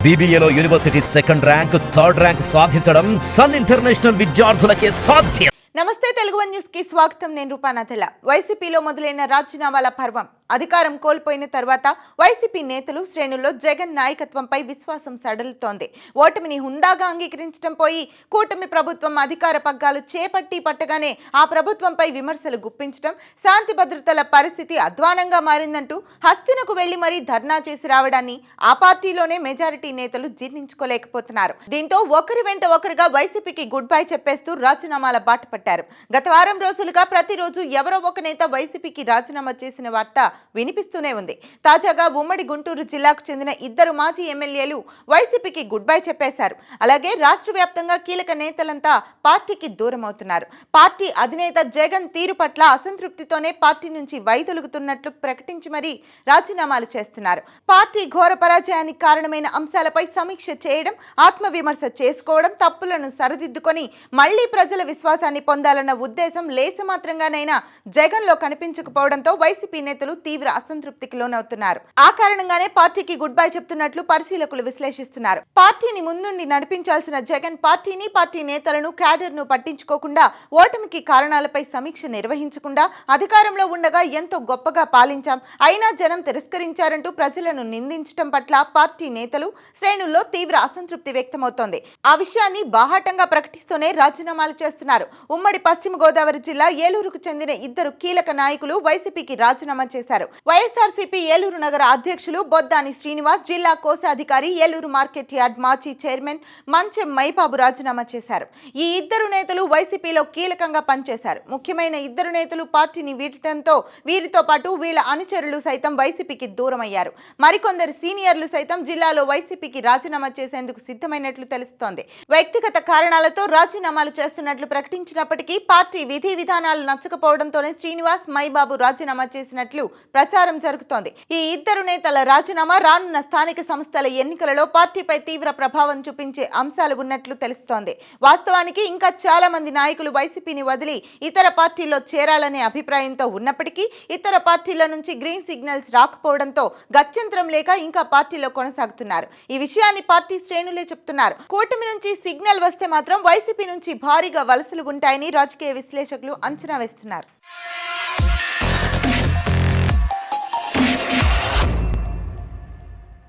BBAలో university second rank, third rank సాధించడం Sun international విద్యార్థులకే సాధ్యం. నమస్తే తెలుగు వన్ న్యూస్ కి స్వాగతం. నేను రూపానాథెల. వైసీపీలో మొదలైన రాజీనామాల పర్వం అధికారం కోల్పోయిన తర్వాత వైసీపీ నేతలు శ్రేణుల్లో జగన్ నాయకత్వంపై విశ్వాసం సడలుతోంది. ఓటమిని హుందాగా అంగీకరించడం పోయి కూటమి ప్రభుత్వం అధికార పగ్గాలు చేపట్టి పట్టగానే ఆ ప్రభుత్వంపై విమర్శలు గుప్పించడం, శాంతి భద్రతల పరిస్థితి అధ్వానంగా మారిందంటూ హస్తినకు వెళ్లి మరీ ధర్నా చేసి రావడాన్ని ఆ పార్టీలోనే మెజారిటీ నేతలు జీర్ణించుకోలేకపోతున్నారు. దీంతో ఒకరి వెంట ఒకరుగా వైసీపీకి గుడ్ బై చెప్పేస్తూ రాజీనామాల బాట పట్టారు. గత వారం రోజులుగా ప్రతిరోజు ఎవరో ఒక నేత వైసీపీకి రాజీనామా చేసిన వార్త వినిపిస్తూనే ఉంది. తాజాగా ఉమ్మడి గుంటూరు జిల్లాకు చెందిన ఇద్దరు మాజీ ఎమ్మెల్యేలు వైసీపీకి గుడ్ బై చెప్పేశారు. అలాగే రాష్ట్ర వ్యాప్తంగా కీలక నేతలంతా పార్టీకి దూరం అవుతున్నారు. పార్టీ అధినేత జగన్ తీరు పట్ల అసంతృప్తితోనే పార్టీ నుంచి వైదొలుగుతున్నట్లు ప్రకటించి మరీ రాజీనామాలు చేస్తున్నారు. పార్టీ ఘోర పరాజయానికి కారణమైన అంశాలపై సమీక్ష చేయడం, ఆత్మవిమర్శ చేసుకోవడం, తప్పులను సరిదిద్దుకొని మళ్లీ ప్రజల విశ్వాసాన్ని పొందాలన్న ఉద్దేశం లేసమాత్రంగానైనా జగన్ లో కనిపించకపోవడంతో వైసీపీ నేతలు తీవ్ర అసంతృప్తికి లోనవుతున్నారు. ఆ కారణంగానే పార్టీకి గుడ్ బై చెప్తున్నట్లు పరిశీలకులు విశ్లేషిస్తున్నారు. పార్టీని ముందుండి నడిపించాల్సిన జగన్ పార్టీని, పార్టీ నేతలను, క్యాడర్ ను పట్టించుకోకుండా, ఓటమికి కారణాలపై సమీక్ష నిర్వహించకుండా అధికారంలో ఉండగా ఎంతో గొప్పగా పాలించాం, అయినా జనం తిరస్కరించారంటూ ప్రజలను నిందించడం పట్ల పార్టీ నేతలు శ్రేణుల్లో తీవ్ర అసంతృప్తి వ్యక్తమవుతోంది. ఆ విషయాన్ని బాహాటంగా ప్రకటిస్తూనే రాజీనామాలు చేస్తున్నారు. ఉమ్మడి పశ్చిమ గోదావరి జిల్లా ఏలూరుకు చెందిన ఇద్దరు కీలక నాయకులు వైసీపీకి రాజీనామా చేశారు. వైఎస్ఆర్సీపీ ఏలూరు నగర అధ్యక్షులు బొద్దాని శ్రీనివాస్, జిల్లా కోశాధికారి, ఏలూరు మార్కెట్ యార్డ్ మాజీ చైర్మన్ మంచెం మైబాబు రాజీనామా చేశారు. ఈ ఇద్దరు నేతలు వైసీపీలో కీలకంగా పనిచేశారు. ముఖ్యమైన ఇద్దరు నేతలు పార్టీని వీడటంతో వీరితో పాటు వీళ్ల అనుచరులు సైతం వైసీపీకి దూరమయ్యారు. మరికొందరు సీనియర్లు సైతం జిల్లాలో వైసీపీకి రాజీనామా చేసేందుకు సిద్ధమైనట్లు తెలుస్తోంది. వ్యక్తిగత కారణాలతో రాజీనామాలు చేస్తున్నట్లు ప్రకటించినప్పటికీ పార్టీ విధి విధానాలు నచ్చకపోవడంతోనే శ్రీనివాస్, మైబాబు రాజీనామా చేసినట్లు ప్రచారం జరుగుతోంది. ఈ ఇద్దరు నేతల రాజీనామా రానున్న స్థానిక సంస్థల ఎన్నికలలో పార్టీపై తీవ్ర ప్రభావం చూపించే అంశాలు ఉన్నట్లు తెలుస్తోంది. వాస్తవానికి ఇంకా చాలా మంది నాయకులు వైసీపీని వదిలి ఇతర పార్టీల్లో చేరాలనే అభిప్రాయంతో ఉన్నప్పటికీ ఇతర పార్టీల నుంచి గ్రీన్ సిగ్నల్స్ రాకపోవడంతో గత్యంతరం లేక ఇంకా పార్టీలో కొనసాగుతున్నారు. ఈ విషయాన్ని పార్టీ శ్రేణులే చెప్తున్నారు. కూటమి నుంచి సిగ్నల్ వస్తే మాత్రం వైసీపీ నుంచి భారీగా వలసలు ఉంటాయని రాజకీయ విశ్లేషకులు అంచనా వేస్తున్నారు.